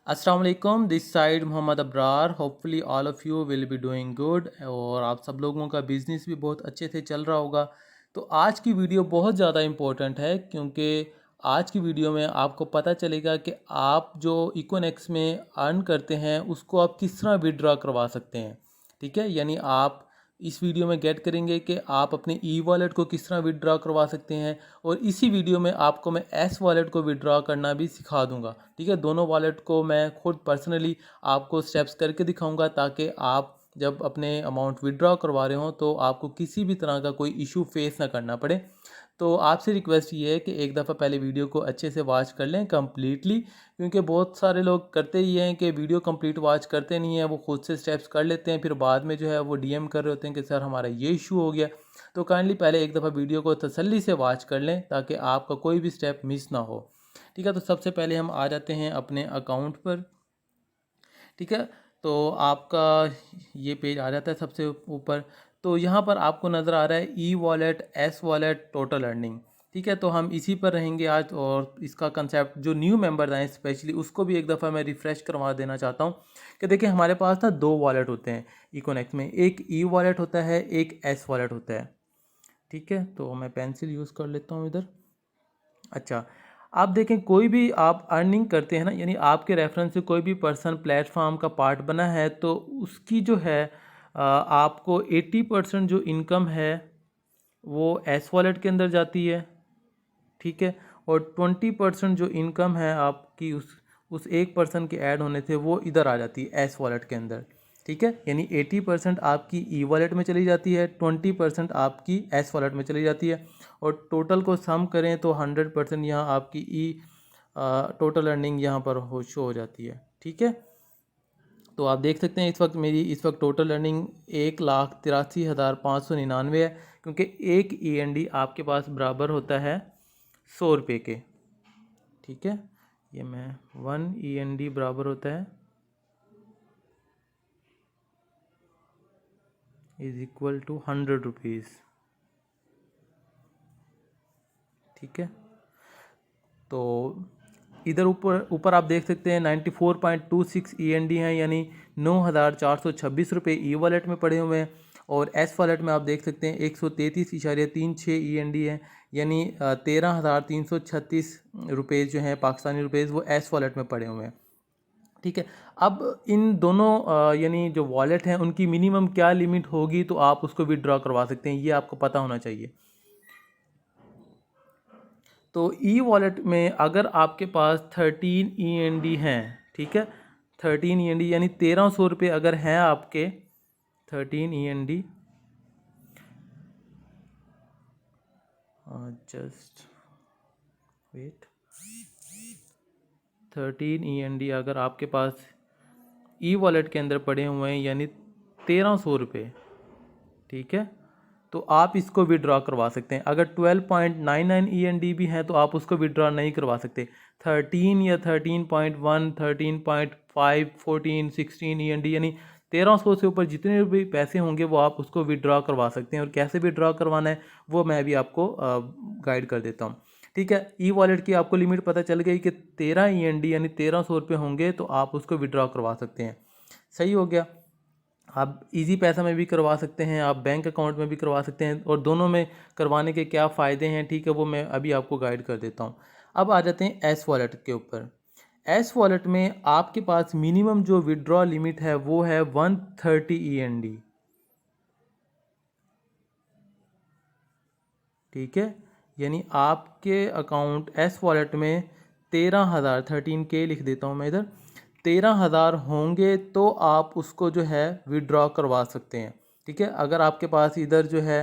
अस्सलाम वालेकुम, this side Mohammad Abrar. Hopefully all of you will be doing good और आप सब लोगों का बिज़नेस भी बहुत अच्छे से चल रहा होगा। तो आज की वीडियो बहुत ज़्यादा इम्पोर्टेंट है क्योंकि आज की वीडियो में आपको पता चलेगा कि आप जो इकोनेक्स में अर्न करते हैं उसको आप किस तरह विड्रॉ करवा सकते हैं। ठीक है, यानी आप इस वीडियो में गेट करेंगे कि आप अपने ई वॉलेट को किस तरह विड्रॉ करवा सकते हैं और इसी वीडियो में आपको मैं एस वॉलेट को विड्रॉ करना भी सिखा दूंगा। ठीक है, दोनों वॉलेट को मैं खुद पर्सनली आपको स्टेप्स करके दिखाऊंगा ताकि आप जब अपने अमाउंट विड्रॉ करवा रहे हो तो आपको किसी भी तरह का कोई इशू फेस ना करना पड़े। तो आपसे रिक्वेस्ट ये है कि एक दफ़ा पहले वीडियो को अच्छे से वॉच कर लें कम्प्लीटली, क्योंकि बहुत सारे लोग करते ही हैं कि वीडियो कंप्लीट वॉच करते नहीं हैं, वो खुद से स्टेप्स कर लेते हैं, फिर बाद में जो है वो डीएम कर रहे होते हैं कि सर हमारा ये इशू हो गया। तो काइंडली पहले एक दफ़ा वीडियो को तसल्ली से वॉच कर लें ताकि आपका कोई भी स्टेप मिस ना हो। ठीक है, तो सबसे पहले हम आ जाते हैं अपने अकाउंट पर। ठीक है, तो आपका ये पेज आ जाता है सबसे ऊपर। तो यहाँ पर आपको नज़र आ रहा है e wallet, S wallet, total earning. ठीक है, तो हम इसी पर रहेंगे आज और इसका कंसेप्ट जो न्यू मेंबर आए स्पेशली उसको भी एक दफ़ा मैं रिफ़्रेश करवा देना चाहता हूँ कि देखिए हमारे पास ना दो वॉलेट होते हैं इकोनेक्स में, एक ई वॉलेट होता है, एक एस वॉलेट होता है। ठीक है, तो मैं पेंसिल यूज़ कर लेता हूँ इधर। अच्छा, आप देखें कोई भी आप अर्निंग करते हैं ना, यानी आपके रेफरेंस से कोई भी पर्सन प्लेटफॉर्म का पार्ट बना है तो उसकी जो है आपको 80% जो इनकम है वो एस वॉलेट के अंदर जाती है। ठीक है, और 20% जो इनकम है आपकी उस एक पर्सन के ऐड होने से वो इधर आ जाती है एस वॉलेट के अंदर। ठीक है, यानी 80% आपकी ई वॉलेट में चली जाती है, 20% आपकी एस वॉलेट में चली जाती है और टोटल को सम करें तो 100% यहाँ आपकी ई टोटल अर्निंग यहाँ पर शो हो जाती है। ठीक है, तो आप देख सकते हैं इस वक्त टोटल अर्निंग 1,83,599 है, क्योंकि एक ई आपके पास बराबर होता है 100 रुपये के। ठीक है, ये मैं 1 ई बराबर होता है इज इक्वल टू 100 रुपीज़। ठीक है, तो इधर ऊपर ऊपर आप देख सकते हैं 94.26 ई हैं, यानी 9,426 रुपये ई वॉलेट में पड़े हुए हैं और एस वॉलेट में आप देख सकते हैं 133.36 ई हैं, यानी 13,336 रुपये जो हैं पाकिस्तानी रुपीज़ वो एस वॉलेट में पड़े हुए हैं। ठीक है, अब इन दोनों यानी जो वॉलेट हैं उनकी मिनिमम क्या लिमिट होगी तो आप उसको विड्रॉ करवा सकते हैं, ये आपको पता होना चाहिए। तो ई वॉलेट में अगर आपके पास 13 ई हैं, ठीक है, 13 ई यानी 1300 रुपये अगर हैं आपके 13 ई जस्ट वेट 13 ई अगर आपके पास ई वॉलेट के अंदर पड़े हुए हैं यानी 1300 रुपये। ठीक है, तो आप इसको विड्रॉ करवा सकते हैं। अगर 12.99 ई भी हैं तो आप उसको विड्रॉ नहीं करवा सकते। 13 या 13.1, 13.5, 14, 16 ई यानी 1300 से ऊपर जितने भी पैसे होंगे वो आप उसको विड्रॉ करवा सकते हैं और कैसे विड्रॉ करवाना है वो मैं भी आपको गाइड कर देता हूँ। ठीक है, ई वॉलेट की आपको लिमिट पता चल गई कि 13 ई यानी 1300 रुपये होंगे तो आप उसको विड्रॉ करवा सकते हैं। सही हो गया। आप इजी पैसा में भी करवा सकते हैं, आप बैंक अकाउंट में भी करवा सकते हैं और दोनों में करवाने के क्या फ़ायदे हैं, ठीक है, वो मैं अभी आपको गाइड कर देता हूँ। अब आ जाते हैं एस वॉलेट के ऊपर। एस वॉलेट में आपके पास मिनिमम जो विड्रॉ लिमिट है वो है 130 ई। ठीक है, यानी आपके अकाउंट एस वॉलेट में 13,000 13K लिख देता हूँ मैं इधर, 13,000 होंगे तो आप उसको जो है विड्रॉ करवा सकते हैं। ठीक है, अगर आपके पास इधर जो है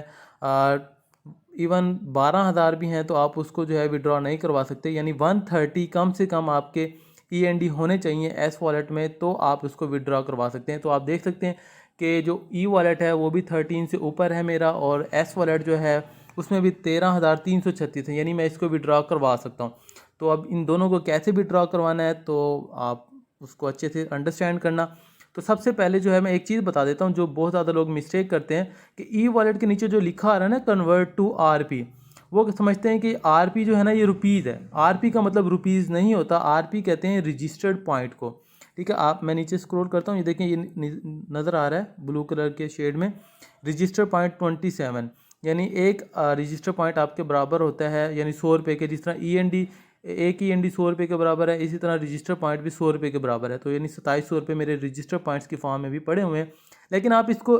इवन 12,000 भी हैं तो आप उसको जो है विड्रॉ नहीं करवा सकते, यानी 130 कम से कम आपके ई होने चाहिए एस वॉलेट में तो आप उसको विड्रॉ करवा सकते हैं। तो आप देख सकते हैं कि जो ई वॉलेट है वो भी 13 से ऊपर है मेरा और एस वॉलेट जो है उसमें भी 13,336 है, यानी मैं इसको विड्रॉ करवा सकता हूँ। तो अब इन दोनों को कैसे विड्रॉ करवाना है तो आप उसको अच्छे से अंडरस्टैंड करना। तो सबसे पहले जो है मैं एक चीज़ बता देता हूँ जो बहुत ज़्यादा लोग मिस्टेक करते हैं कि ई वॉलेट के नीचे जो लिखा आ रहा है ना कन्वर्ट टू आरपी, वो समझते हैं कि आरपी जो है ना ये रुपीज़ है। आरपी का मतलब रुपीज़ नहीं होता, आरपी कहते हैं रजिस्टर्ड पॉइंट को। ठीक है। आप मैं नीचे स्क्रॉल करता हूँ, ये देखें ये नज़र आ रहा है ब्लू कलर के शेड में रजिस्टर पॉइंट 27, यानी एक रजिस्टर पॉइंट आपके बराबर होता है यानी 100 रुपये के। जिस तरह END एक END 100 रुपये के बराबर है, इसी तरह रजिस्टर पॉइंट भी 100 रुपये के बराबर है। तो यानी 2700 रुपये मेरे रजिस्टर पॉइंट्स की फॉर्म में भी पड़े हुए हैं, लेकिन आप इसको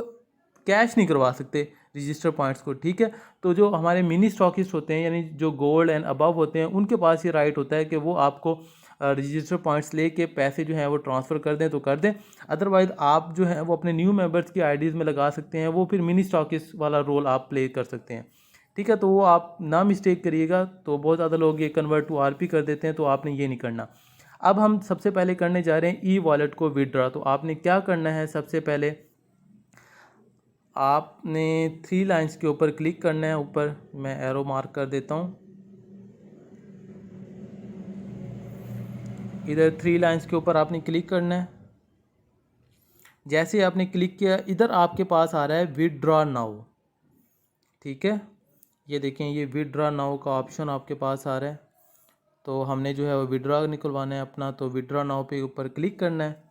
कैश नहीं करवा सकते रजिस्टर पॉइंट्स को, ठीक है। तो जो हमारे मिनी स्टॉकिस्ट होते हैं यानी जो गोल्ड एंड अबव होते हैं, उनके पास ये राइट होता है कि वो आपको रजिस्टर पॉइंट्स लेके पैसे जो हैं वो ट्रांसफ़र कर दें तो कर दें। अदरवाइज़ आप जो है वो अपने न्यू मेंबर्स की आईडीज़ में लगा सकते हैं, वो फिर मिनी स्टॉकिस्ट वाला रोल आप प्ले कर सकते हैं, ठीक है। तो वो आप ना मिस्टेक करिएगा। तो बहुत ज़्यादा लोग ये कन्वर्ट टू RP कर देते हैं, तो आपने ये नहीं करना। अब हम सबसे पहले करने जा रहे हैं ई वॉलेट को विड्रॉ। तो आपने क्या करना है, सबसे पहले आपने 3 लाइंस के ऊपर क्लिक करना है। ऊपर मैं एरो मार्क कर देता हूँ, इधर 3 लाइंस के ऊपर आपने क्लिक करना है। जैसे आपने क्लिक किया, इधर आपके पास आ रहा है विड्रॉ नाउ, ठीक है। ये देखें, ये विड्रॉ नाउ का ऑप्शन आपके पास आ रहा है। तो हमने जो है वो विड्रॉ निकलवाना है अपना, तो विड्रॉ नाउ पे ऊपर क्लिक करना है,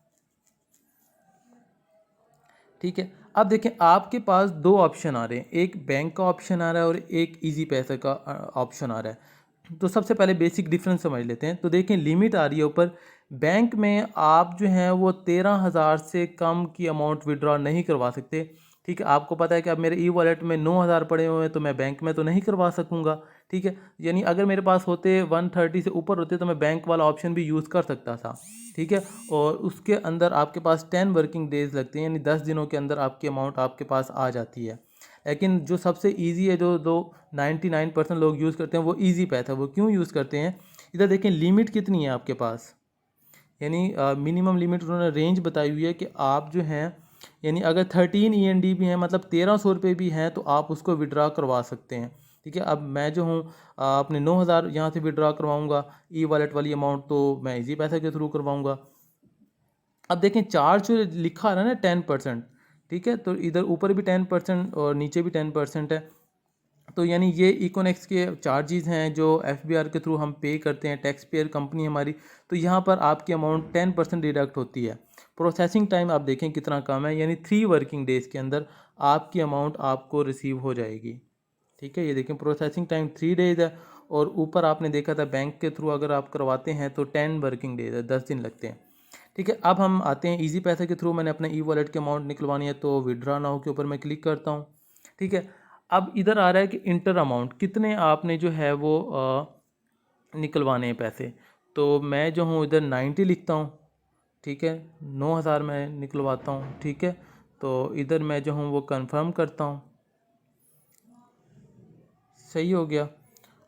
ठीक है। अब देखें आपके पास 2 ऑप्शन आ रहे हैं, एक बैंक का ऑप्शन आ रहा है और एक इजी पैसे का ऑप्शन आ रहा है। तो सबसे पहले बेसिक डिफरेंस समझ लेते हैं। तो देखें लिमिट आ रही है ऊपर, बैंक में आप जो हैं वो 13,000 से कम की अमाउंट विड्रॉ नहीं करवा सकते, ठीक है। आपको पता है कि अब मेरे ई वॉलेट में 9,000 पड़े हुए हैं, तो मैं बैंक में तो नहीं करवा सकूंगा, ठीक है। यानी अगर मेरे पास होते 130 से ऊपर होते तो मैं बैंक वाला ऑप्शन भी यूज़ कर सकता था, ठीक है। और उसके अंदर आपके पास 10 वर्किंग डेज़ लगते हैं, यानी 10 दिनों के अंदर आपकी अमाउंट आपके पास आ जाती है। लेकिन जो सबसे इजी है, जो 99% लोग यूज़ करते हैं, वो इजी पैसा। वो क्यों यूज़ करते हैं, इधर देखें लिमिट कितनी है आपके पास, यानी मिनिमम लिमिट उन्होंने रेंज बताई हुई है कि आप जो हैं यानी अगर 13 END भी हैं, मतलब 1300 रुपये भी हैं, तो आप उसको विड्रा करवा सकते हैं, ठीक है। अब मैं जो हूँ अपने 9,000 यहाँ से विड्रा करवाऊँगा ई वॉलेट वाली अमाउंट, तो मैं इजी पैसा के थ्रू करवाऊँगा। अब देखें चार्ज जो लिखा है ना 10%, ठीक है। तो इधर ऊपर भी 10% और नीचे भी 10% है। तो यानी ये इकोनेक्स के चार्जेस हैं जो FBR के थ्रू हम पे करते हैं, टैक्स पेयर कंपनी हमारी। तो यहाँ पर आपकी अमाउंट 10% डिडक्ट होती है। प्रोसेसिंग टाइम आप देखें कितना कम है, यानी 3 वर्किंग डेज़ के अंदर आपकी अमाउंट आपको रिसीव हो जाएगी, ठीक है। ये देखें प्रोसेसिंग टाइम 3 डेज़ है, और ऊपर आपने देखा था बैंक के थ्रू अगर आप करवाते हैं तो 10 वर्किंग डेज़ है, 10 दिन लगते हैं, ठीक है। अब हम आते हैं इजी पैसे के थ्रू। मैंने अपने ई वॉलेट की अमाउंट निकलवानी है, तो विड्रॉ नाउ के ऊपर मैं क्लिक करता हूँ, ठीक है। अब इधर आ रहा है कि इंटर अमाउंट कितने आपने जो है वो निकलवाने हैं पैसे। तो मैं जो हूँ इधर 90 लिखता हूँ, ठीक है। 9,000 मैं निकलवाता हूँ, ठीक है। तो इधर मैं जो हूँ वो कंफर्म करता हूँ, सही हो गया।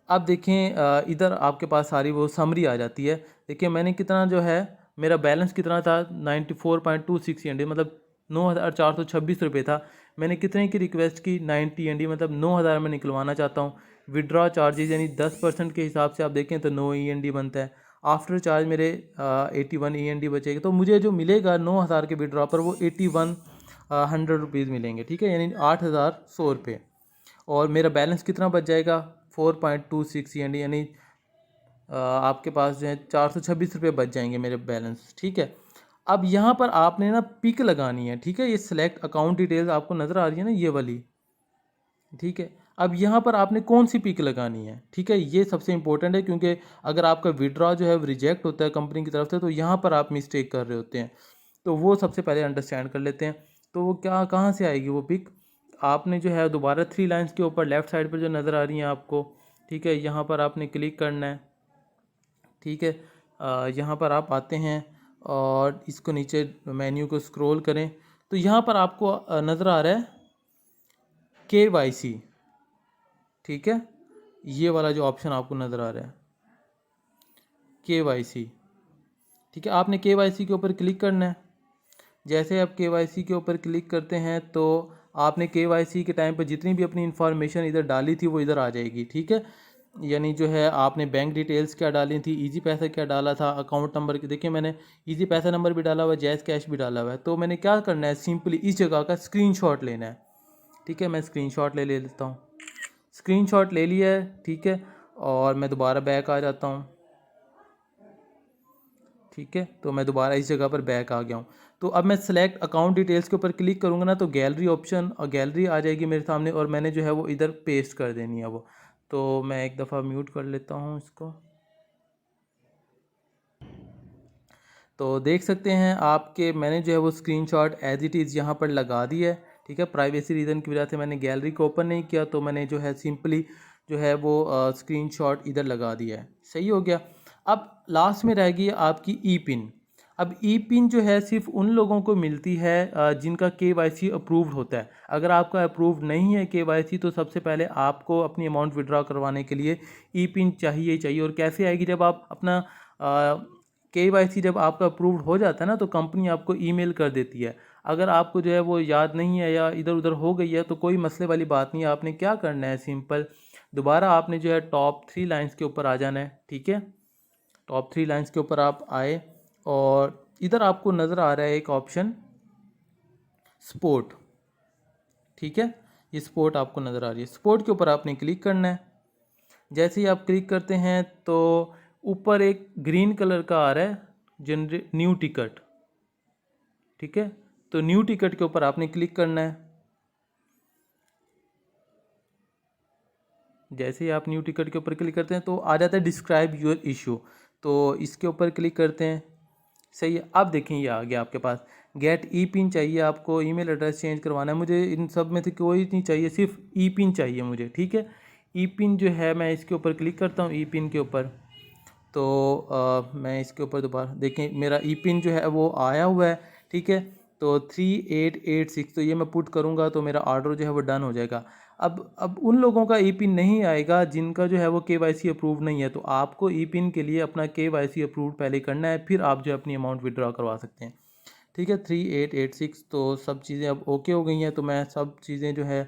अब देखें इधर आपके पास सारी वो समरी आ जाती है। देखिए मैंने कितना जो है मेरा बैलेंस कितना था 94.26 END, मतलब 9,426 रुपये था। मैंने कितने की रिक्वेस्ट की 90 END, मतलब 9,000 में निकलवाना चाहता हूँ। विड्रॉ चार्जेस यानी 10% के हिसाब से आप देखें तो 9 END बनता है। आफ्टर चार्ज मेरे 81 END बचेगा। तो मुझे जो मिलेगा 9,000 के विड्रॉ पर वो 8100 रुपीज़ मिलेंगे, ठीक है, यानी 8,100 रुपये। और मेरा बैलेंस कितना बच जाएगा 4.26 END, यानी आपके पास जो है 426 रुपये बच जाएंगे मेरे बैलेंस, ठीक है। अब यहाँ पर आपने ना पिक लगानी है, ठीक है। ये सिलेक्ट अकाउंट डिटेल्स आपको नज़र आ रही है ना, ये वाली, ठीक है। अब यहाँ पर आपने कौन सी पिक लगानी है, ठीक है, ये सबसे इंपॉर्टेंट है, क्योंकि अगर आपका विड्रॉ जो है रिजेक्ट होता है कंपनी की तरफ से, तो यहाँ पर आप मिस्टेक कर रहे होते हैं। तो वो सबसे पहले अंडरस्टैंड कर लेते हैं। तो वो क्या कहाँ से आएगी वो पिक, आपने जो है दोबारा 3 लाइंस के ऊपर लेफ़्ट साइड पर जो नज़र आ रही हैं आपको, ठीक है, यहाँ पर आपने क्लिक करना है, ठीक है। यहाँ पर आप आते हैं और इसको नीचे मेन्यू को स्क्रॉल करें, तो यहाँ पर आपको नज़र आ रहा है KYC, ठीक है। ये वाला जो ऑप्शन आपको नज़र आ रहा है KYC, ठीक है। आपने KYC के ऊपर क्लिक करना है। जैसे आप KYC के ऊपर क्लिक करते हैं तो आपने KYC के टाइम पर जितनी भी अपनी इंफॉर्मेशन इधर डाली थी वो इधर आ जाएगी, ठीक है। यानी जो है आपने बैंक डिटेल्स क्या डाली थी, इजी पैसा क्या डाला था, अकाउंट नंबर के देखिए मैंने इजी पैसा नंबर भी डाला हुआ है, जैज़ कैश भी डाला हुआ है। तो मैंने क्या करना है, सिंपली इस जगह का स्क्रीनशॉट लेना है, ठीक है। मैं स्क्रीनशॉट ले लेता हूँ। स्क्रीनशॉट ले लिया है, ठीक है। और मैं दोबारा बैक आ जाता हूँ, ठीक है, तो मैं दोबारा इस जगह पर बैक आ गया हूँ। तो अब मैं सेलेक्ट अकाउंट डिटेल्स के ऊपर क्लिक करूँगा ना, तो गैलरी ऑप्शन और गैलरी आ जाएगी मेरे सामने, और मैंने जो है वो इधर पेस्ट कर देनी है वो। तो मैं एक दफ़ा म्यूट कर लेता हूँ इसको। तो देख सकते हैं आपके मैंने जो है वो स्क्रीनशॉट एज इट इज़ यहाँ पर लगा दिया है। ठीक है, प्राइवेसी रीज़न की वजह से मैंने गैलरी को ओपन नहीं किया, तो मैंने जो है सिंपली जो है वो स्क्रीनशॉट इधर लगा दिया है। सही हो गया। अब लास्ट में रहेगी आपकी ई पिन। अब ई पिन जो है सिर्फ उन लोगों को मिलती है जिनका KYC अप्रूव्ड होता है। अगर आपका अप्रूव्ड नहीं है KYC, तो सबसे पहले आपको अपनी अमाउंट विड्रॉ करवाने के लिए ई पिन चाहिए ही चाहिए। और कैसे आएगी, जब आप अपना KYC जब आपका अप्रूव्ड हो जाता है ना, तो कंपनी आपको ईमेल कर देती है। अगर आपको जो है वो याद नहीं है या इधर उधर हो गई है, तो कोई मसले वाली बात नहीं है। आपने क्या करना है, सिंपल दोबारा आपने जो है टॉप 3 लाइंस के ऊपर आ जाना है। ठीक है, टॉप 3 लाइंस के ऊपर आप आए, और इधर आपको नज़र आ रहा है एक ऑप्शन स्पोर्ट। ठीक है, ये स्पोर्ट आपको नज़र आ रही है। स्पोर्ट के ऊपर आपने क्लिक करना है। जैसे ही आप क्लिक करते हैं तो ऊपर एक ग्रीन कलर का आ रहा है जनरेट न्यू टिकट। ठीक है, तो न्यू टिकट के ऊपर आपने क्लिक करना है। जैसे ही आप न्यू टिकट के ऊपर क्लिक करते हैं तो आ जाता है डिस्क्राइब योर इशू, तो इसके ऊपर क्लिक करते हैं। सही है, अब देखें ये आ गया आपके पास। गेट ई पिन चाहिए आपको, ईमेल एड्रेस चेंज करवाना है। मुझे इन सब में से कोई नहीं चाहिए, सिर्फ ई पिन चाहिए मुझे। ठीक है, ई पिन जो है मैं इसके ऊपर क्लिक करता हूँ, ई पिन के ऊपर। तो मैं इसके ऊपर दोबारा देखें, मेरा ई पिन जो है वो आया हुआ है। ठीक है, तो 3886, तो ये मैं पुट करूँगा तो मेरा ऑर्डर जो है वो डन हो जाएगा। अब उन लोगों का ई पिन नहीं आएगा जिनका जो है वो KYC अप्रूव नहीं है। तो आपको ई पिन के लिए अपना KYC अप्रूव पहले करना है, फिर आप जो है अपनी अमाउंट विड्रॉ करवा सकते हैं। ठीक है, 3886, तो सब चीज़ें अब ओके हो गई हैं। तो मैं सब चीज़ें जो है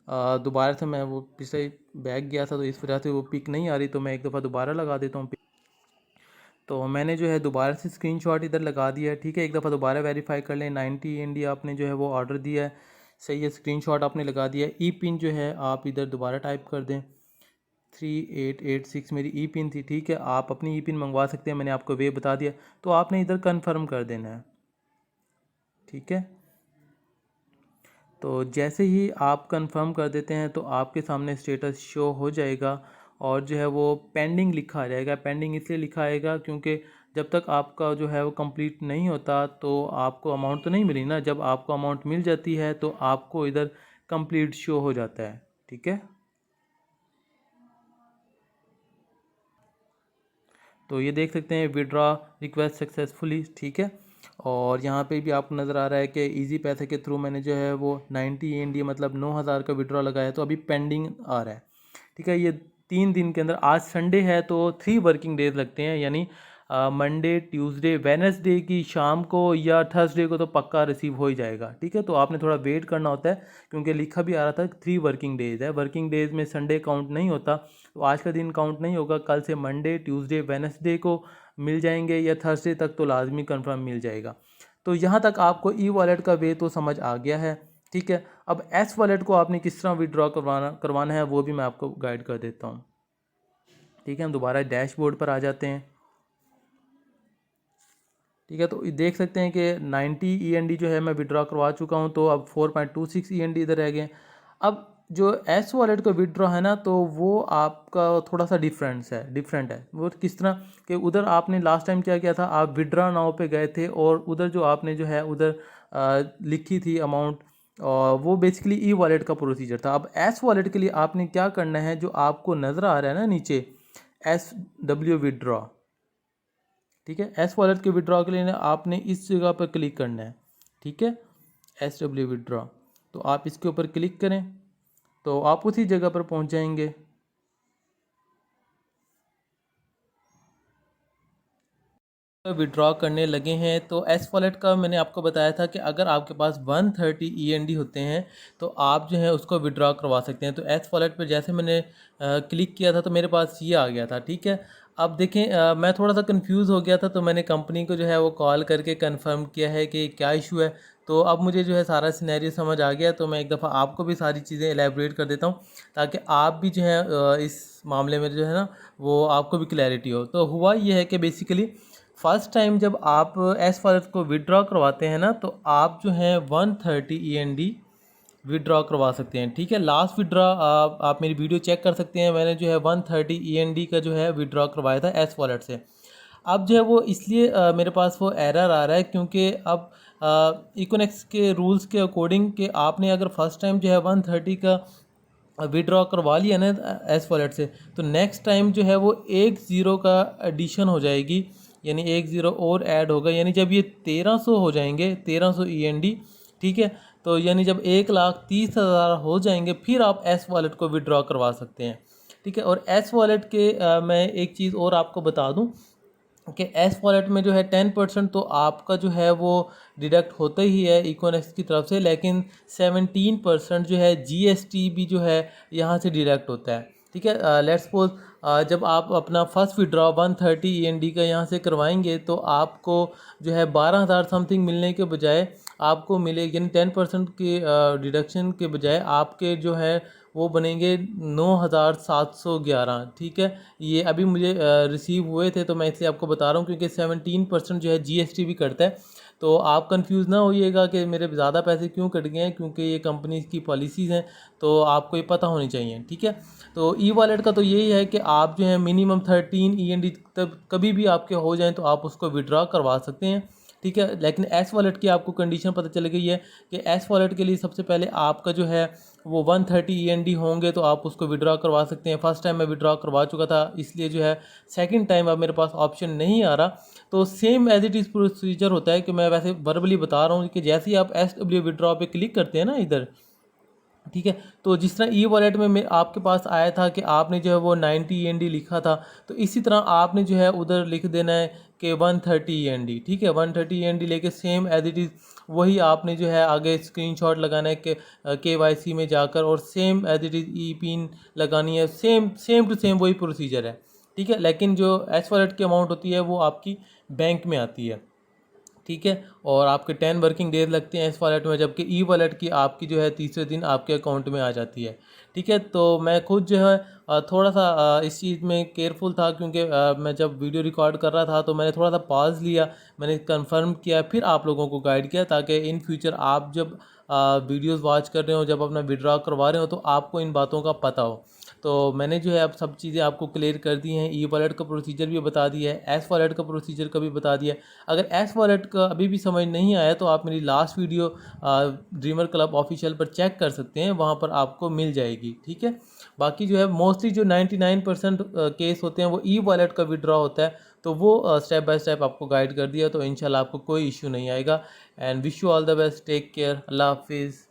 दोबारा से, मैं वो पिछले बैग गया था तो इस वजह से वो पिक नहीं आ रही, तो मैं एक दफ़ा दोबारा लगा देता हूँ। तो मैंने जो है दोबारा से स्क्रीनशॉट इधर लगा दिया है। ठीक है, एक दफ़ा दोबारा वेरीफाई कर लें। 90 इंडिया आपने जो है वो ऑर्डर दिया है, सही है, स्क्रीनशॉट आपने लगा दिया है। ई पिन जो है आप इधर दोबारा टाइप कर दें, 3886 मेरी ई पिन थी। ठीक है, आप अपनी ई पिन मंगवा सकते हैं, मैंने आपको वे बता दिया। तो आपने इधर कन्फर्म कर देना है। ठीक है, तो जैसे ही आप कंफर्म कर देते हैं तो आपके सामने स्टेटस शो हो जाएगा, और जो है वो पेंडिंग लिखा आ जाएगा। पेंडिंग इसलिए लिखा आएगा क्योंकि जब तक आपका जो है वो कंप्लीट नहीं होता तो आपको अमाउंट तो नहीं मिली ना। जब आपको अमाउंट मिल जाती है तो आपको इधर कंप्लीट शो हो जाता है। ठीक है, तो ये देख सकते हैं विड्रॉ रिक्वेस्ट सक्सेसफुली। ठीक है, और यहाँ पे भी आपको नज़र आ रहा है कि इजी पैसे के थ्रू मैंने जो है वो 90 इंडिया मतलब 9000 का विड्रॉ लगाया, तो अभी पेंडिंग आ रहा है। ठीक है, ये 3 दिन के अंदर, आज संडे है तो 3 वर्किंग डेज लगते हैं, यानी मंडे, ट्यूसडे, वेडनेसडे की शाम को या थर्सडे को तो पक्का रिसीव हो ही जाएगा। ठीक है, तो आपने थोड़ा वेट करना होता है, क्योंकि लिखा भी आ रहा था 3 वर्किंग डेज है। वर्किंग डेज में संडे काउंट नहीं होता, तो आज का दिन काउंट नहीं होगा। कल से मंडे, ट्यूसडे, वेडनेसडे को मिल जाएंगे, या थर्सडे तक तो लाजमी कंफर्म मिल जाएगा। तो यहाँ तक आपको ई वॉलेट का वे तो समझ आ गया है। ठीक है, अब एस वॉलेट को आपने किस तरह विड्रॉ करवाना है वो भी मैं आपको गाइड कर देता हूँ। ठीक है, हम दोबारा डैशबोर्ड पर आ जाते हैं। ठीक है, तो देख सकते हैं कि 90 END जो है मैं विड्रॉ करवा चुका हूँ, तो अब 4.26 END इधर रह गए। अब जो एस वॉलेट का विड्रॉ है ना, तो वो आपका थोड़ा सा डिफरेंट है। वो किस तरह कि उधर आपने लास्ट टाइम क्या किया था, आप विड्रॉ नाउ पे गए थे, और उधर जो आपने जो है उधर लिखी थी अमाउंट, और वो बेसिकली ई वॉलेट का प्रोसीजर था। अब एस वॉलेट के लिए आपने क्या करना है, जो आपको नज़र आ रहा है ना नीचे, SW विड्रॉ। ठीक है, एस वॉलेट के विड्रॉ के लिए आपने इस जगह पर क्लिक करना है। ठीक है, SW विड्रॉ, तो आप इसके ऊपर क्लिक करें तो आप उसी जगह पर पहुंच जाएंगे। विड्रॉ करने लगे हैं, तो एस वॉलेट का मैंने आपको बताया था कि अगर आपके पास 130 END होते हैं तो आप जो है उसको विड्रॉ करवा सकते हैं। तो एस वॉलेट पर जैसे मैंने क्लिक किया था तो मेरे पास ये आ गया था। ठीक है, अब देखें मैं थोड़ा सा कंफ्यूज हो गया था, तो मैंने कंपनी को जो है वो कॉल करके कंफर्म किया है कि क्या इशू है। तो अब मुझे जो है सारा सिनेरियो समझ आ गया, तो मैं एक दफ़ा आपको भी सारी चीज़ें एलेबरेट कर देता हूँ, ताकि आप भी जो है इस मामले में जो है ना वो आपको भी क्लैरिटी हो। तो हुआ ये है कि बेसिकली फर्स्ट टाइम जब आप एस वॉलेट को विड्रॉ करवाते हैं ना, तो आप जो है 130 END विड्रॉ करवा सकते हैं। ठीक है, लास्ट विड्रॉ आप मेरी वीडियो चेक कर सकते हैं, मैंने जो है 130 END का जो है विड्रॉ करवाया था एस वॉलेट से। अब जो है वो इसलिए मेरे पास वो एरर आ रहा है क्योंकि अब इकोनेक्स के रूल्स के अकॉर्डिंग कि आपने अगर फर्स्ट टाइम जो है 130 का विड्रॉ करवा लिया ना एस वॉलेट से, तो नेक्स्ट टाइम जो है वो एक ज़ीरो का एडिशन हो जाएगी, यानी एक ज़ीरो और ऐड होगा। यानी जब ये 1300 हो जाएंगे, 1300 END, ठीक है, तो यानी जब 1,30,000 हो जाएंगे फिर आप एस वॉलेट को विड्रॉ करवा सकते हैं। ठीक है, और एस वॉलेट के मैं एक चीज़ और आपको बता दूं कि एस वॉलेट में जो है 10% तो आपका जो है वो डिडक्ट होता ही है इकोनेक्स की तरफ से, लेकिन 17% जो है GST भी जो है यहाँ से डिडक्ट होता है। ठीक है, लेट्स सपोज जब आप अपना फर्स्ट विड्रॉ 130 END का यहाँ से करवाएंगे तो आपको जो है 12,000 समथिंग मिलने के बजाय आपको मिले, यानी 10% के डिडक्शन के बजाय आपके जो है वो बनेंगे 9,711। ठीक है, ये अभी मुझे रिसीव हुए थे तो मैं इसलिए आपको बता रहा हूँ, क्योंकि 17% जो है GST भी कटता है। तो आप कंफ्यूज ना होइएगा कि मेरे ज़्यादा पैसे क्यों कट गए हैं, क्योंकि ये कंपनी की पॉलिसीज़ हैं, तो आपको ये पता होनी चाहिए। ठीक है, तो ई वॉलेट का तो यही है कि आप जो है मिनिमम 13 END तक कभी भी आपके हो जाएँ तो आप उसको विड्रॉ करवा सकते हैं। ठीक है, लेकिन एस वॉलेट की आपको कंडीशन पता चल गई है कि एस वॉलेट के लिए सबसे पहले आपका जो है वो 130 END होंगे तो आप उसको विड्रॉ करवा सकते हैं। फर्स्ट टाइम मैं विड्रॉ करवा चुका था, इसलिए जो है सेकंड टाइम अब मेरे पास ऑप्शन नहीं आ रहा। तो same as it is procedure होता है कि मैं वैसे वर्बली बता रहा हूँ कि जैसे ही आप SW विड्रॉ पे क्लिक करते हैं ना इधर, ठीक है, तो जिस तरह ई वॉलेट में आपके पास आया था कि आपने जो है वो 90 END लिखा था, तो इसी तरह आपने जो है उधर लिख देना है कि 130 END। ठीक है, 130 END लेके सेम एज इट इज़ वही आपने जो है आगे स्क्रीनशॉट लगाना है कि KYC में जाकर, और same as it is e PIN लगानी है, सेम टू सेम वही प्रोसीजर है। ठीक है, लेकिन जो एस वॉलेट की अमाउंट होती है वो आपकी बैंक में आती है। ठीक है, और आपके 10 वर्किंग डेज लगते हैं इस वॉलेट में, जबकि ई वॉलेट की आपकी जो है तीसरे दिन आपके अकाउंट में आ जाती है। ठीक है, तो मैं खुद जो है थोड़ा सा इस चीज़ में केयरफुल था, क्योंकि मैं जब वीडियो रिकॉर्ड कर रहा था तो मैंने थोड़ा सा पॉज लिया, मैंने कंफर्म किया, फिर आप लोगों को गाइड किया, ताकि इन फ्यूचर आप जब वीडियोज़ वॉच कर रहे हो, जब अपना विड्रॉ करवा रहे हो, तो आपको इन बातों का पता हो। तो मैंने जो है अब सब चीज़ें आपको क्लियर कर दी हैं, ई वॉलेट का प्रोसीजर भी बता दिया है, एस वॉलेट का प्रोसीजर का भी बता दिया है। अगर एस वॉलेट का अभी भी समझ नहीं आया तो आप मेरी last video dreamer club official पर चेक कर सकते हैं, वहाँ पर आपको मिल जाएगी। ठीक है, बाकी जो है मोस्टली जो 99% केस होते हैं वो ई वॉलेट का विड्रॉ होता है, तो वो स्टेप बाय स्टेप आपको गाइड कर दिया, तो इंशाल्लाह आपको कोई इशू नहीं आएगा। And wish you all the best, take care, अल्लाह हाफिज़।